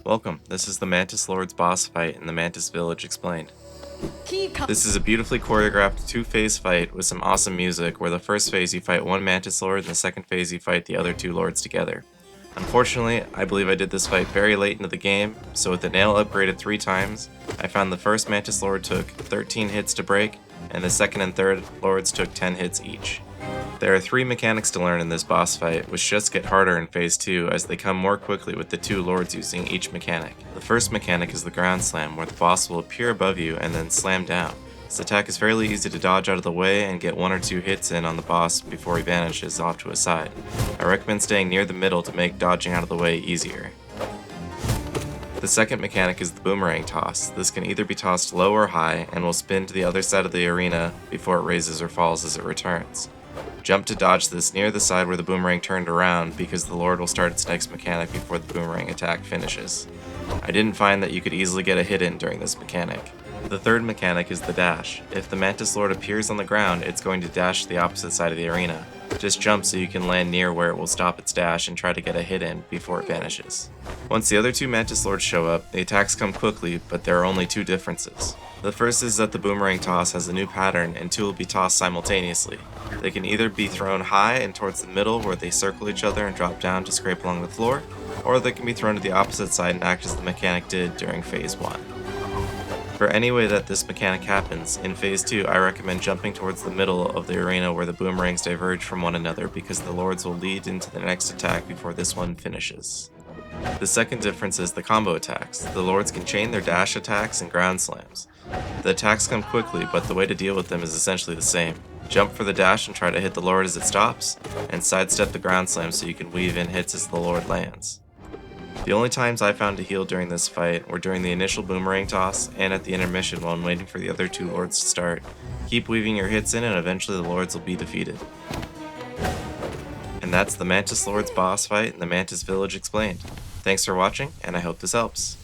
Welcome, this is the Mantis Lords boss fight in the Mantis Village Explained. This is a beautifully choreographed two-phase fight with some awesome music where the first phase you fight one Mantis Lord and the second phase you fight the other two lords together. Unfortunately, I believe I did this fight very late into the game, so with the nail upgraded 3 times, I found the first Mantis Lord took 13 hits to break, and the second and third lords took 10 hits each. There are 3 mechanics to learn in this boss fight, which just get harder in Phase 2 as they come more quickly with the 2 lords using each mechanic. The first mechanic is the ground slam, where the boss will appear above you and then slam down. This attack is fairly easy to dodge out of the way and get 1 or 2 hits in on the boss before he vanishes off to a side. I recommend staying near the middle to make dodging out of the way easier. The second mechanic is the Boomerang Toss. This can either be tossed low or high and will spin to the other side of the arena before it raises or falls as it returns. Jump to dodge this near the side where the boomerang turned around because the lord will start its next mechanic before the boomerang attack finishes. I didn't find that you could easily get a hit in during this mechanic. The third mechanic is the dash. If the Mantis Lord appears on the ground, it's going to dash to the opposite side of the arena. Just jump so you can land near where it will stop its dash and try to get a hit in before it vanishes. Once the other 2 Mantis Lords show up, the attacks come quickly, but there are only 2 differences. The first is that the Boomerang Toss has a new pattern and 2 will be tossed simultaneously. They can either be thrown high and towards the middle where they circle each other and drop down to scrape along the floor, or they can be thrown to the opposite side and act as the mechanic did during Phase 1. For any way that this mechanic happens, in Phase 2 I recommend jumping towards the middle of the arena where the boomerangs diverge from one another because the lords will lead into the next attack before this one finishes. The second difference is the combo attacks. The lords can chain their dash attacks and ground slams. The attacks come quickly, but the way to deal with them is essentially the same. Jump for the dash and try to hit the lord as it stops, and sidestep the ground slam so you can weave in hits as the lord lands. The only times I found to heal during this fight were during the initial boomerang toss and at the intermission while I'm waiting for the other 2 lords to start. Keep weaving your hits in and eventually the lords will be defeated. And that's the Mantis Lords boss fight in the Mantis Village Explained. Thanks for watching, and I hope this helps.